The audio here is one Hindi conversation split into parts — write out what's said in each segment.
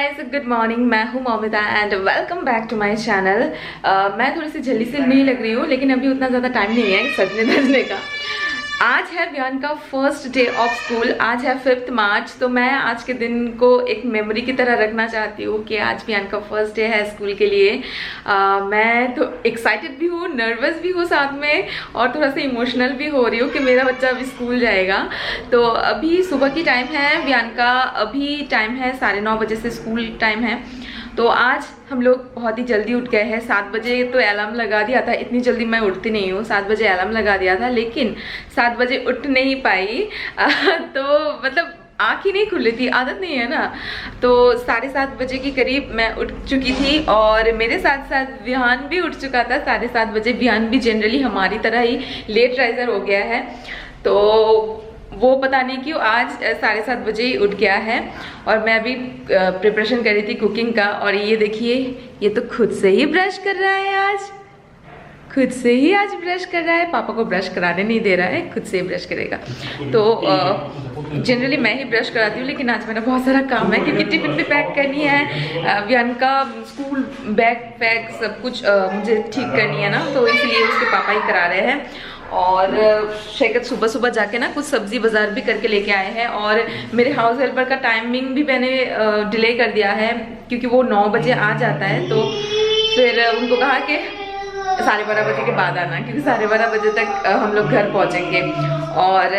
Guys, good morning. मैं हूं Moumita and welcome back to my channel. मैं थोड़ी सी जल्दी से नहीं लग रही हूँ, लेकिन अभी उतना ज़्यादा टाइम नहीं है सजने धजने का। आज है वियान का फर्स्ट डे ऑफ स्कूल। आज है 5 मार्च। तो मैं आज के दिन को एक मेमोरी की तरह रखना चाहती हूँ कि आज वियान का फर्स्ट डे है स्कूल के लिए। मैं तो एक्साइटेड भी हूँ, नर्वस भी हूँ साथ में, और थोड़ा सा इमोशनल भी हो रही हूँ कि मेरा बच्चा अभी स्कूल जाएगा। तो अभी सुबह की टाइम है वियान का, अभी टाइम है 9:30 बजे से स्कूल टाइम है। तो आज हम लोग बहुत ही जल्दी उठ गए हैं। 7 बजे तो अलार्म लगा दिया था, इतनी जल्दी मैं उठती नहीं हूँ। 7 बजे अलार्म लगा दिया था, लेकिन 7 बजे उठ नहीं पाई। तो मतलब आँख ही नहीं खुल रही थी, आदत नहीं है ना। तो 7:30 बजे के करीब मैं उठ चुकी थी, और मेरे साथ साथ विहान भी उठ चुका था 7:30 बजे। विहान भी जनरली हमारी तरह ही लेट राइजर हो गया है, तो वो पता नहीं क्यों आज 7:30 बजे ही उठ गया है। और मैं अभी प्रिपरेशन कर रही थी कुकिंग का, और ये देखिए, ये तो खुद से ही ब्रश कर रहा है। आज खुद से ही आज ब्रश कर रहा है, पापा को ब्रश कराने नहीं दे रहा है, खुद से ही ब्रश करेगा। तो जनरली मैं ही ब्रश कराती हूँ, लेकिन आज मेरा बहुत सारा काम है क्योंकि टिफिन भी पैक करनी है, वियान का स्कूल बैग पैक सब कुछ मुझे ठीक करनी है ना, तो इसलिए उसके पापा ही करा रहे हैं। और शेखर सुबह सुबह जाके ना कुछ सब्जी बाजार भी करके लेके आए हैं, और मेरे हाउस हेल्पर का टाइमिंग भी मैंने डिले कर दिया है क्योंकि वो 9 बजे आ जाता है। तो फिर उनको कहा कि 12:30 बजे के बाद आना, क्योंकि 12:30 बजे तक हम लोग घर पहुंचेंगे। और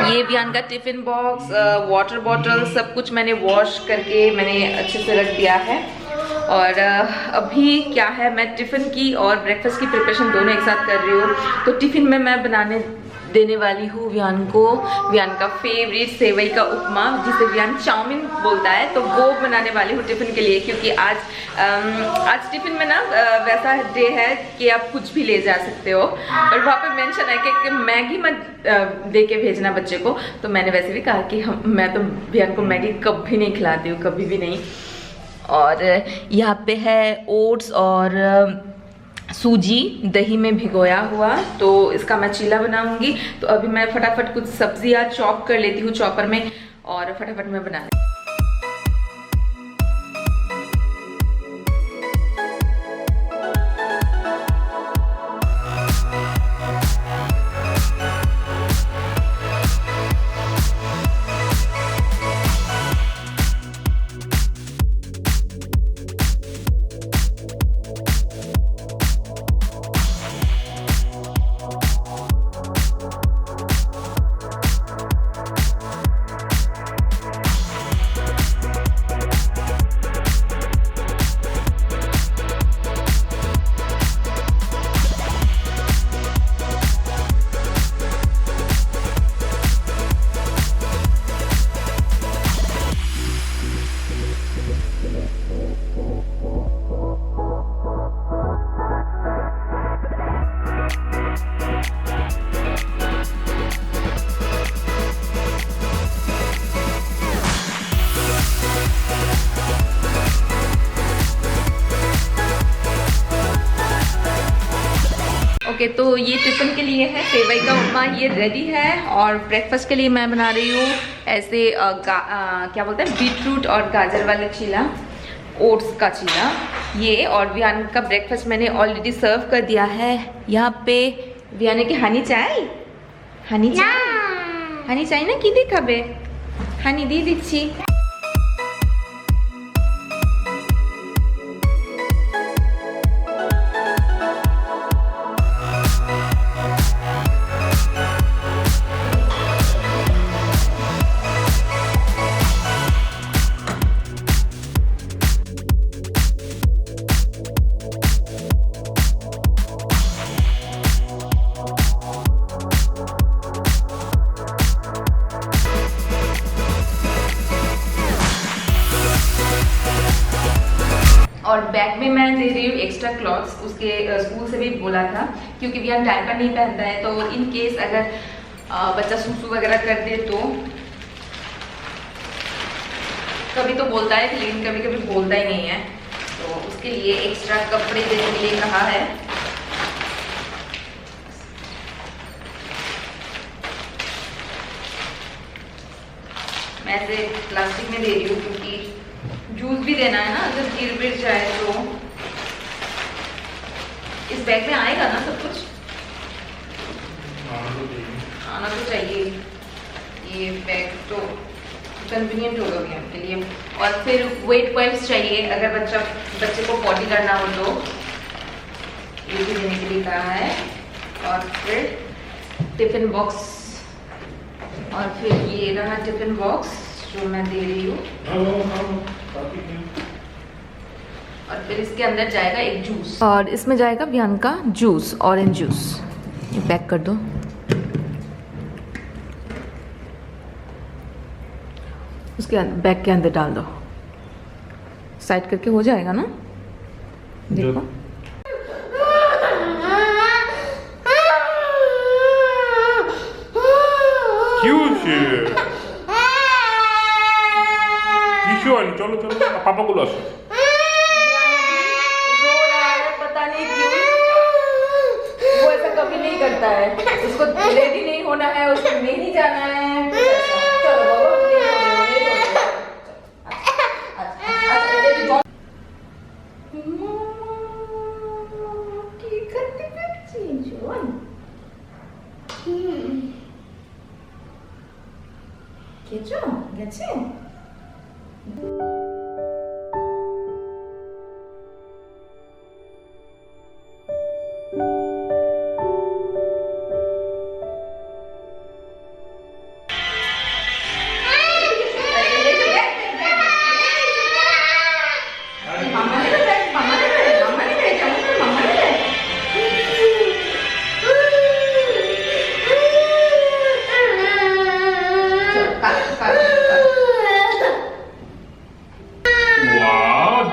ये वियान का टिफिन बॉक्स, वाटर बॉटल सब कुछ मैंने वॉश करके मैंने अच्छे से रख दिया है। और अभी क्या है, मैं टिफ़िन की और ब्रेकफास्ट की प्रिपरेशन दोनों एक साथ कर रही हूँ। तो टिफ़िन में मैं बनाने देने वाली हूँ वियान को वियान का फेवरेट सेवई का उपमा, जिसे वियान चाउमीन बोलता है, तो वो बनाने वाली हूँ टिफ़िन के लिए। क्योंकि आज टिफ़िन में ना वैसा डे है कि आप कुछ भी ले जा सकते हो, और वहाँ पे मेंशन है कि मैगी मत दे के भेजना बच्चे को। तो मैंने वैसे भी कहा कि मैं तो वियान को मैगी कभी नहीं खिलाती हूँ, कभी भी नहीं। और यहाँ पे है ओट्स और सूजी दही में भिगोया हुआ, तो इसका मैं चीला बनाऊंगी। तो अभी मैं फटाफट कुछ सब्जियां चॉप कर लेती हूँ चॉपर में, और फटाफट मैं बना लेती हूँ। ओके, तो ये टिफ़िन के लिए है सेवई का उपमा, ये रेडी है। और ब्रेकफास्ट के लिए मैं बना रही हूँ ऐसे क्या बोलते हैं, बीटरूट और गाजर वाला चीला, ओट्स का चीला ये। और वियान का ब्रेकफास्ट मैंने ऑलरेडी सर्व कर दिया है। यहाँ पे वियान की हनी चाय ना की देखाबे, हनी दी दिच्छी। और बैग में मैं दे रही हूँ एक्स्ट्रा क्लॉथ्स, उसके स्कूल से भी बोला था, क्योंकि वियान डायपर नहीं पहनता है। तो इन केस अगर बच्चा सूसू वगैरह कर दे तो कभी तो बोलता है, लेकिन कभी कभी बोलता ही नहीं है। तो उसके लिए एक्स्ट्रा कपड़े देने के लिए कहा है। मैं ऐसे प्लास्टिक में दे रही हूँ क्योंकि जूस भी देना है ना, अगर गिर बिर जाए तो। इस बैग में आएगा ना सब कुछ? आना तो चाहिए। ये बैग तो कन्वीनियंट होगा भी आपके लिए। और फिर वेट वाइप्स चाहिए अगर बच्चे को पॉटी करना हो तो, ये भी देने के लिए कहा है। और फिर टिफिन बॉक्स, और फिर ये रहा टिफिन बॉक्स जो मैं दे रही हूँ। और फिर इसके अंदर जाएगा एक जूस, और इसमें जाएगा वियान का जूस, ऑरेंज जूस। ये पैक कर दो। उसके बैग के अंदर डाल दो, साइड करके हो जाएगा ना। देखो चलो चलो पापा को लो। रो रहा है, पता नहीं क्यों। वो ऐसा कभी नहीं करता है, उसको रेडी नहीं होना है, उसको नहीं जाना है। चलो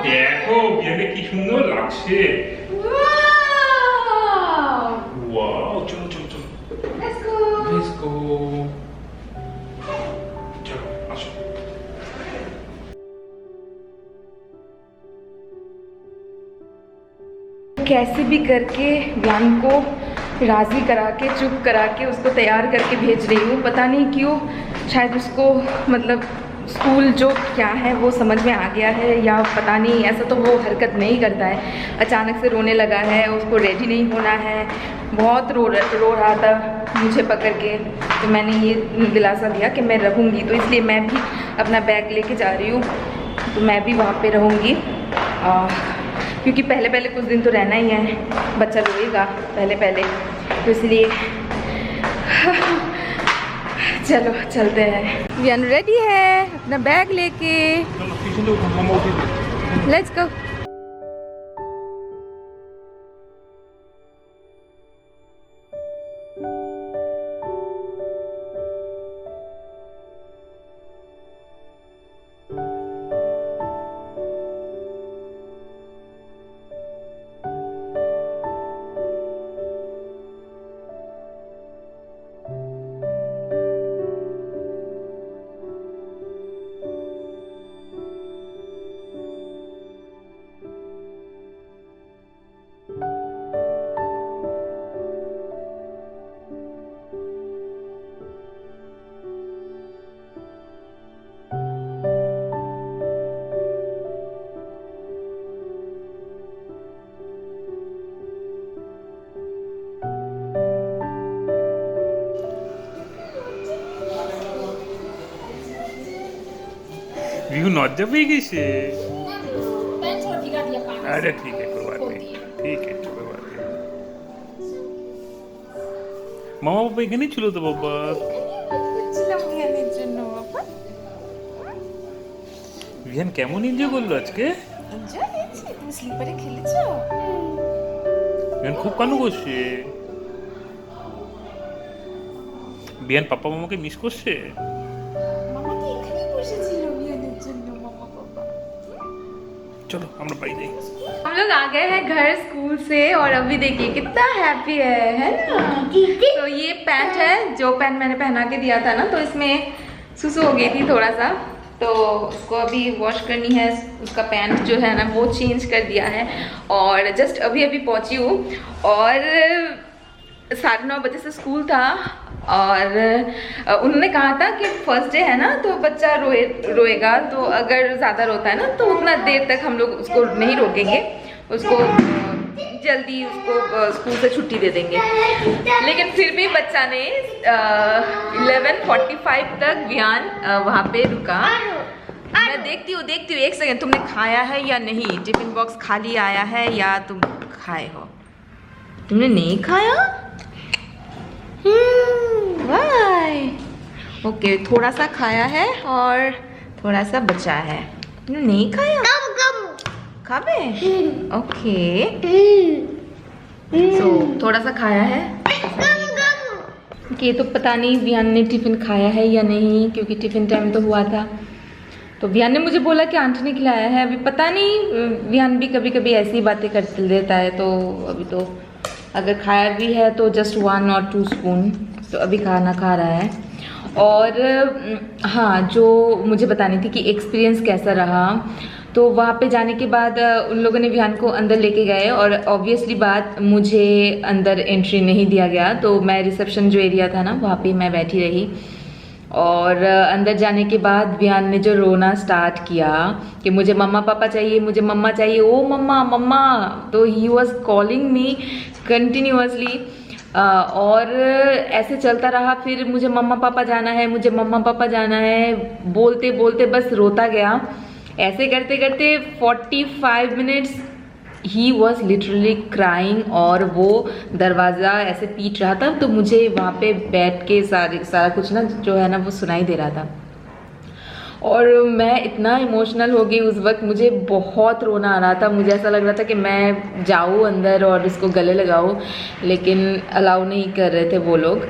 দেখো বিয়ানে কি সুন্দর লাগছে। ওয়াও চলো চলো চলো লেটস গো চলো আসো। कैसे भी करके वियान को राज़ी करा के, चुप करा के उसको तैयार करके भेज रही हूँ। पता नहीं क्यों, शायद उसको मतलब स्कूल जो क्या है वो समझ में आ गया है, या पता नहीं, ऐसा तो वो हरकत नहीं करता है। अचानक से रोने लगा है, उसको रेडी नहीं होना है, बहुत रो रहा था मुझे पकड़ के। तो मैंने ये दिलासा दिया कि मैं रहूँगी, तो इसलिए मैं भी अपना बैग लेके जा रही हूँ। तो मैं भी वहाँ पे रहूँगी, क्योंकि पहले कुछ दिन तो रहना ही है, बच्चा रोएगा पहले, तो इसलिए चलो चलते हैं। वियान रेडी है अपना बैग लेके, लेट्स गो। बिहू नौजा पे गई। अरे ठीक है कोई बात नहीं, ठीक है कोई बात नहीं। মামা বাবা এখানেই ছিল তো বাবা। বিহান কেমন এনজয় করলো আজকে? তুমি স্লিপারে খেলেছো? বিহান খুব কান্না করছে। বিহান পাপা মামাকে মিস করছে। चलो हम लोग बाई जाए। हम लोग आ गए हैं घर स्कूल से, और अभी देखिए कितना हैप्पी है ना। तो ये पैंट है, जो पैंट मैंने पहना के दिया था ना, तो इसमें सुसु हो गई थी थोड़ा सा, तो उसको अभी वॉश करनी है। उसका पैंट जो है ना वो चेंज कर दिया है, और जस्ट अभी पहुंची हूँ। और 9:30 बजे से स्कूल था, और उन्होंने कहा था कि फर्स्ट डे है ना तो बच्चा रोएगा, तो अगर ज़्यादा रोता है ना तो उतना देर तक हम लोग उसको नहीं रोकेंगे, उसको जल्दी उसको स्कूल से छुट्टी दे देंगे। लेकिन फिर भी बच्चा ने 11:45 तक वियान वहाँ पे रुका। मैं देखती हूँ एक सेकंड, तुमने खाया है या नहीं? टिफिन बॉक्स खाली आया है या तुम खाए हो? तुमने नहीं खाया? वाई ओके, थोड़ा सा खाया है और थोड़ा सा बचा है। तुमने नहीं खाया? खाबे? ओके, तो थोड़ा सा खाया है। कि तो पता नहीं वियान ने टिफिन खाया है या नहीं, क्योंकि टिफिन टाइम तो हुआ था। तो वियान ने मुझे बोला कि आंटी ने खिलाया है। अभी पता नहीं, वियान भी कभी कभी ऐसी बातें कर देता है, तो अभी तो अगर खाया भी है तो जस्ट 1 और 2 स्पून, तो अभी खाना खा रहा है। और हाँ, जो मुझे बतानी थी कि एक्सपीरियंस कैसा रहा, तो वहाँ पे जाने के बाद उन लोगों ने विहान को अंदर लेके गए और ऑब्वियसली बात, मुझे अंदर एंट्री नहीं दिया गया। तो मैं रिसेप्शन जो एरिया था ना वहाँ पे मैं बैठी रही, और अंदर जाने के बाद विहान ने जो रोना स्टार्ट किया कि मुझे मम्मा पापा चाहिए, मुझे मम्मा चाहिए, ओ मम्मा मम्मा, तो he was calling me continuously. और ऐसे चलता रहा। फिर मुझे मम्मा पापा जाना है, मुझे मम्मा पापा जाना है, बोलते बोलते बस रोता गया। ऐसे करते करते 45 minutes he was literally crying, और वो दरवाज़ा ऐसे पीट रहा था, तो मुझे वहाँ पे बैठ के सारा कुछ ना जो है ना वो सुनाई दे रहा था। और मैं इतना इमोशनल हो गई उस वक्त, मुझे बहुत रोना आ रहा था। मुझे ऐसा लग रहा था कि मैं जाऊँ अंदर और उसको गले लगाऊँ, लेकिन अलाउ नहीं कर रहे थे वो लोग।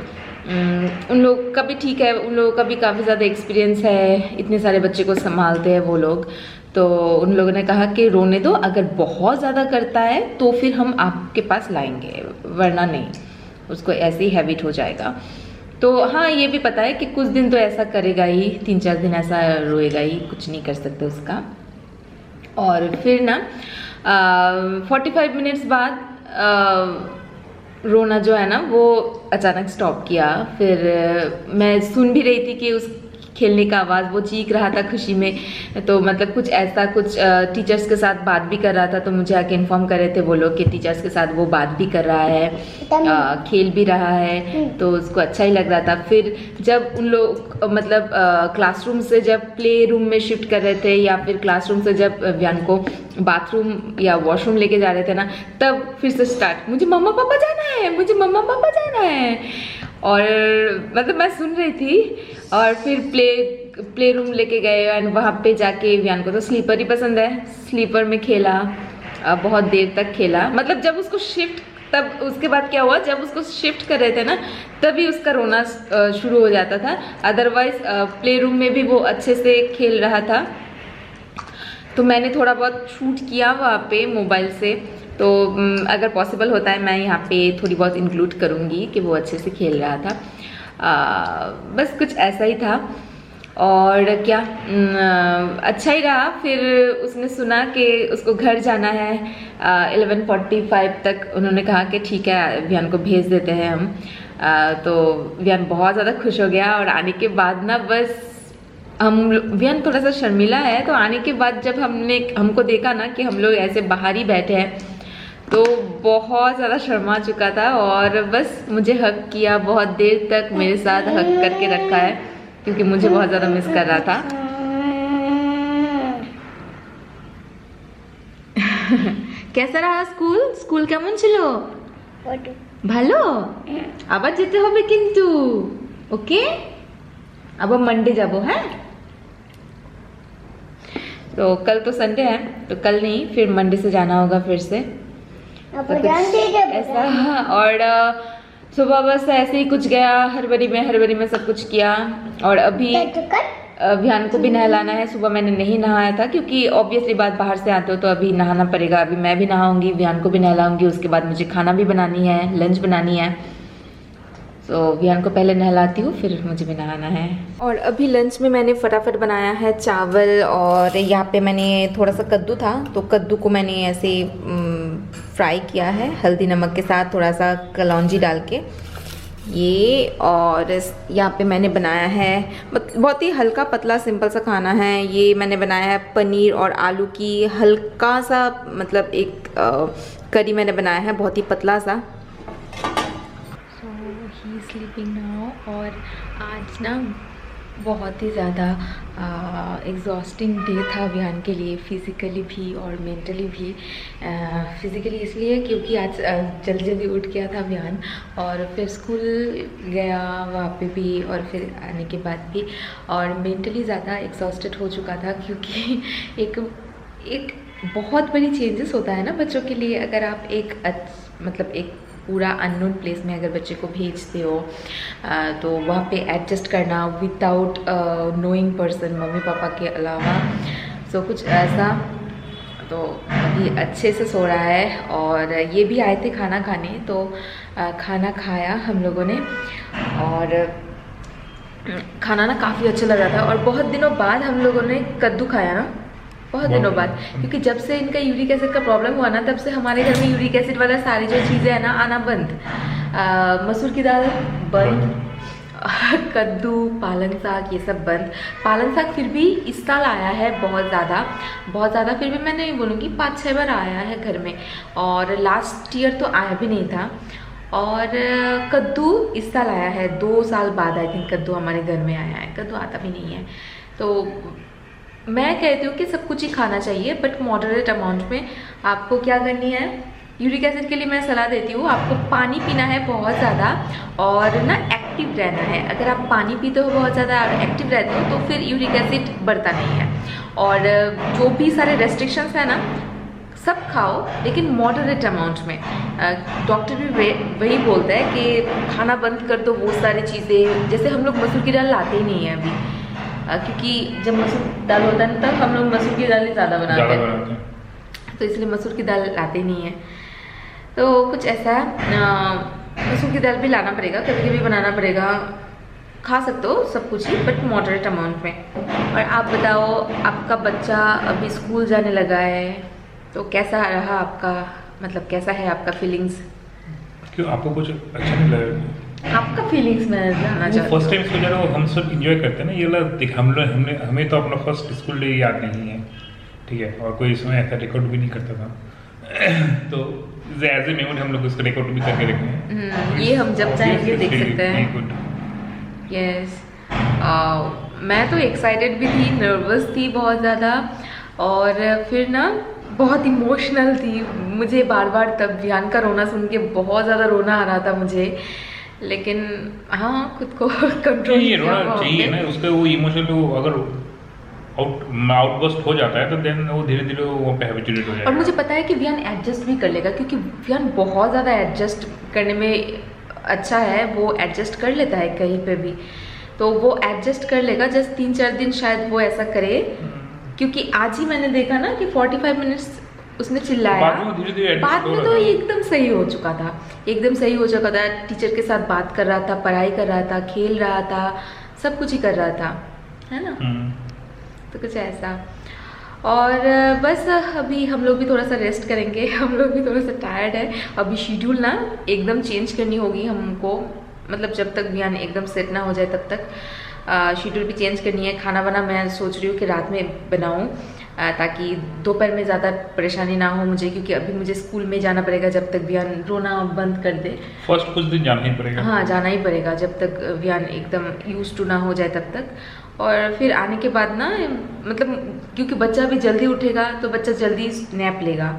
उन लोग का भी ठीक है, उन लोगों का भी काफ़ी ज़्यादा एक्सपीरियंस है, इतने सारे बच्चे को संभालते हैं वो लोग। तो उन लोगों ने कहा कि रोने दो, अगर बहुत ज़्यादा करता है तो फिर हम आपके पास लाएंगे, वरना नहीं, उसको ऐसे ही हैबिट हो जाएगा। तो हाँ, ये भी पता है कि कुछ दिन तो ऐसा करेगा ही, 3-4 दिन ऐसा रोएगा ही, कुछ नहीं कर सकते उसका। और फिर ना 45 मिनट्स बाद रोना जो है ना वो अचानक स्टॉप किया। फिर मैं सुन भी रही थी कि उस खेलने का आवाज़, वो चीख रहा था खुशी में, तो मतलब कुछ ऐसा, कुछ टीचर्स के साथ बात भी कर रहा था। तो मुझे आके इन्फॉर्म कर रहे थे वो लोग कि टीचर्स के साथ वो बात भी कर रहा है, खेल भी रहा है, तो उसको अच्छा ही लग रहा था। फिर जब उन लोग मतलब क्लासरूम से जब प्ले रूम में शिफ्ट कर रहे थे, या फिर क्लासरूम से जब वियान को बाथरूम या वॉशरूम लेके जा रहे थे ना, तब फिर से स्टार्ट, मुझे मम्मा पापा जाना है, मुझे मम्मा पापा जाना है। और मतलब मैं सुन रही थी। और फिर प्ले रूम लेके गए, एंड वहाँ पे जाके वियान को तो स्लीपर ही पसंद है, स्लीपर में खेला, बहुत देर तक खेला। मतलब जब उसको शिफ्ट, तब उसके बाद क्या हुआ, जब उसको शिफ्ट कर रहे थे ना तभी उसका रोना शुरू हो जाता था। अदरवाइज प्ले रूम में भी वो अच्छे से खेल रहा था। तो मैंने थोड़ा बहुत शूट किया वहाँ पे मोबाइल से, तो अगर पॉसिबल होता है मैं यहाँ पे थोड़ी बहुत इंक्लूड करूँगी कि वो अच्छे से खेल रहा था। बस कुछ ऐसा ही था। और क्या, अच्छा ही रहा। फिर उसने सुना कि उसको घर जाना है 11:45 तक। उन्होंने कहा कि ठीक है, वियान को भेज देते हैं हम। तो वियान बहुत ज़्यादा खुश हो गया। और आने के बाद ना बस वियान थोड़ा सा शर्मिला है, तो आने के बाद जब हमको देखा ना कि हम लोग ऐसे बाहर ही बैठे हैं, तो बहुत ज़्यादा शर्मा चुका था। और बस मुझे हग किया, बहुत देर तक मेरे साथ हग करके रखा है, क्योंकि मुझे बहुत ज़्यादा मिस कर रहा था। कैसा रहा स्कूल केमन छिलो? ভালো? আবার যেতে হবে কিন্তু, ওকে? আবার मंडे जाबो, हैं? तो कल तो संडे है, तो कल नहीं, फिर मंडे से जाना होगा फिर से। तो ऐसा। और सुबह बस ऐसे ही कुछ गया, हड़बड़ी में सब कुछ किया। और अभी विहान को भी नहलाना है। सुबह मैंने नहीं नहाया था, क्योंकि ऑब्वियसली बात, बाहर से आते हो तो अभी नहाना पड़ेगा। अभी मैं भी नहाऊंगी, विहान को भी नहलाऊंगी, उसके बाद मुझे खाना भी बनानी है, लंच बनानी है। तो विहान को पहले नहलाती हूँ, फिर मुझे भी नहाना है। और अभी लंच में मैंने फटाफट बनाया है चावल, और यहाँ पे मैंने थोड़ा सा कद्दू था, तो कद्दू को मैंने ऐसे फ्राई किया है हल्दी नमक के साथ, थोड़ा सा कलौंजी डाल के। ये, और यहाँ पे मैंने बनाया है बहुत ही हल्का पतला सिंपल सा खाना है। ये मैंने बनाया है पनीर और आलू की हल्का सा, मतलब एक करी मैंने बनाया है, बहुत ही पतला सा। सो ही स्लीपिंग नाउ। और आज ना बहुत ही ज़्यादा एग्जॉस्टिंग डे था अभियान के लिए, फिज़िकली भी और मेंटली भी। फिज़िकली इसलिए क्योंकि आज जल्दी जल्दी उठ गया था अभियान, और फिर स्कूल गया वहाँ पे भी, और फिर आने के बाद भी। और मेंटली ज़्यादा एग्जॉस्टेड हो चुका था, क्योंकि एक बहुत बड़ी चेंजेस होता है ना बच्चों के लिए। अगर आप मतलब एक पूरा अननोन प्लेस में अगर बच्चे को भेजते हो तो वहाँ पे एडजस्ट करना without knowing person, mummy papa के अलावा। सो कुछ ऐसा। तो अभी अच्छे से सो रहा है, और ये भी आए थे खाना खाने, तो खाना खाया हम लोगों ने, और खाना ना काफ़ी अच्छा लगा था। और बहुत दिनों बाद हम लोगों ने कद्दू खाया ना, बहुत दिनों बाद, क्योंकि जब से इनका यूरिक एसिड का प्रॉब्लम हुआ ना, तब से हमारे घर में यूरिक एसिड वाला सारी जो चीज़ें हैं ना आना बंद। मसूर की दाल बंद, कद्दू, पालक साग, ये सब बंद। पालक साग फिर भी इस साल आया है बहुत ज़्यादा, फिर भी मैं नहीं बोलूँगी 5-6 बार आया है घर में, और लास्ट ईयर तो आया भी नहीं था। और कद्दू इस साल आया है, 2 साल बाद आई थिंक कद्दू हमारे घर में आया है। कद्दू आता भी नहीं है। तो मैं कहती हूँ कि सब कुछ ही खाना चाहिए, बट मॉडरेट अमाउंट में। आपको क्या करनी है, यूरिक एसिड के लिए मैं सलाह देती हूँ, आपको पानी पीना है बहुत ज़्यादा, और ना एक्टिव रहना है। अगर आप पानी पीते हो बहुत ज़्यादा और एक्टिव रहते हो, तो फिर यूरिक एसिड बढ़ता नहीं है। और जो भी सारे रेस्ट्रिक्शंस हैं ना, सब खाओ, लेकिन मॉडरेट अमाउंट में। डॉक्टर भी वही बोलता है कि खाना बंद कर दो वो सारी चीज़ें। जैसे हम लोग मसूर की दाल लाते ही नहीं है अभी, क्योंकि जब मसूर दाल होता है तब हम लोग मसूर की दाल ही ज़्यादा बनाते हैं, तो इसलिए मसूर की दाल लाते नहीं हैं। तो कुछ ऐसा है, मसूर की दाल भी लाना पड़ेगा, कभी कभी बनाना पड़ेगा। खा सकते हो सब कुछ ही, बट मॉडरेट अमाउंट में। और आप बताओ, आपका बच्चा अभी स्कूल जाने लगा है, तो कैसा रहा आपका, मतलब कैसा है आपका फीलिंग्स? क्यों, आपको कुछ अच्छा नहीं लगा? आपका फीलिंग्स मैं जानना चाहती हूँ। फर्स्ट टाइम स्कूल जाना वो हम सब इंजॉय करते हैं ना, ये वाला देख हमें तो अपना फर्स्ट स्कूल डे याद नहीं है, ठीक है, और कोई इसमें ऐसा रिकॉर्ड भी नहीं करता था। तो एज ए मेमोरी हम लोग उसका रिकॉर्ड भी करके रखे हैं। ये हम जब चाहेंगे देख सकते हैं। यस, मैं तो एक्साइटेड भी थी, नर्वस थी बहुत ज़्यादा, और फिर ना बहुत इमोशनल थी। मुझे बार बार तब विहान का रोना सुन के बहुत ज़्यादा रोना आ रहा था मुझे, लेकिन हाँ खुद को कंट्रोल ये रोना चाहिए ना, उसका वो इमोशन वो अगर आउटबर्स्ट हो जाता है तो देन वो धीरे धीरे वो पे हैबिचुएट हो जाएगा। और मुझे पता है कि विहान एडजस्ट भी कर लेगा, क्योंकि विहान बहुत ज़्यादा एडजस्ट करने में अच्छा है, वो एडजस्ट कर लेता है कहीं पे भी, तो वो एडजस्ट कर लेगा। जस्ट 3-4 दिन शायद वो ऐसा करे, क्योंकि आज ही मैंने देखा ना कि 45 मिनट्स उसने चिल्लाया, बाद में तो एकदम सही हो चुका था, एकदम सही हो चुका था। टीचर के साथ बात कर रहा था, पढ़ाई कर रहा था, खेल रहा था, सब कुछ ही कर रहा था, है ना। तो कुछ ऐसा। और बस अभी हम लोग भी थोड़ा सा रेस्ट करेंगे, हम लोग भी थोड़ा सा टायर्ड है। अभी शेड्यूल ना एकदम चेंज करनी होगी हमको, मतलब जब तक विहान एकदम सेट ना हो जाए तब तक शेड्यूल भी चेंज करनी है। खाना वाना मैं सोच रही हूँ कि रात में बनाऊँ, ताकि दोपहर में ज़्यादा परेशानी ना हो मुझे, क्योंकि अभी मुझे स्कूल में जाना पड़ेगा जब तक विहान रोना बंद कर दे। फर्स्ट कुछ दिन जाना ही पड़ेगा। हाँ, जाना ही पड़ेगा जब तक विहान एकदम यूज टू ना हो जाए तब तक। और फिर आने के बाद ना, मतलब क्योंकि बच्चा भी जल्दी उठेगा तो बच्चा जल्दी नैप लेगा,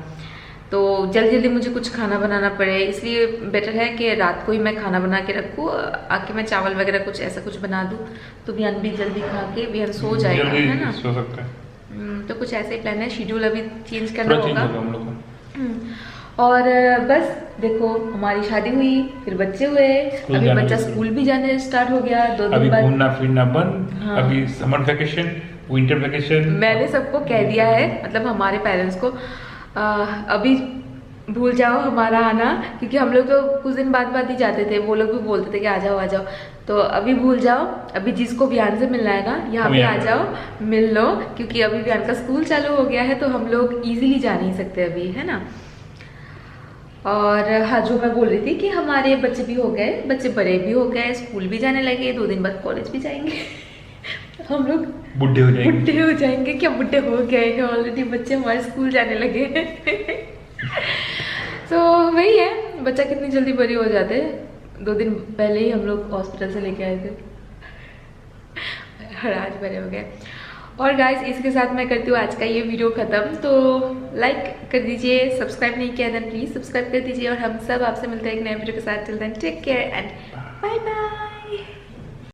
तो जल्दी जल्दी मुझे कुछ खाना बनाना पड़े, इसलिए बेटर है कि रात को ही मैं खाना बना के रखूँ, आके मैं चावल वगैरह कुछ ऐसा कुछ बना दूँ, तो विहान भी जल्दी खा के विहान सो जाएगा, है ना। सो सकता है। तो कुछ ऐसे ही प्लान है, शेड्यूल अभी चेंज करना होगा हम लोग को। और बस देखो, हमारी शादी हुई, फिर बच्चे हुए, अभी बच्चा स्कूल भी जाने स्टार्ट हो गया, 2 दिन बाद घूमना फिरना बंद। हाँ। अभी समर वैकेशन, विंटर वैकेशन मैंने सबको कह दिया है, मतलब हमारे पेरेंट्स को, अभी भूल जाओ हमारा आना, क्योंकि हम लोग तो कुछ दिन बाद ही जाते थे, वो लोग भी बोलते थे कि आ जाओ, तो अभी भूल जाओ। अभी जिसको विहान से मिलना है ना, यहाँ पे आ जाओ, मिल लो, क्योंकि अभी विहान का स्कूल चालू हो गया है, तो हम लोग इजीली जा नहीं सकते अभी, है ना। और हाँ, जो मैं बोल रही थी कि हमारे बच्चे भी हो गए, बच्चे बड़े भी हो गए, स्कूल भी जाने लगे, 2 दिन बाद कॉलेज भी जाएंगे। हम लोग बुढ़े हो जाएंगे। क्या बुढ़े हो गए हैं ऑलरेडी, बच्चे हमारे स्कूल जाने लगे हैं। तो वही है, बच्चा कितनी जल्दी बड़े हो जाते हैं। 2 दिन पहले ही हम लोग हॉस्पिटल से लेके आए थे और आज बड़े हो गए। और गाइस, इसके साथ मैं करती हूँ आज का ये वीडियो ख़त्म। तो लाइक कर दीजिए, सब्सक्राइब नहीं किया देन प्लीज़ सब्सक्राइब कर दीजिए, और हम सब आपसे मिलते हैं एक नए वीडियो के साथ। Till then take care and bye bye.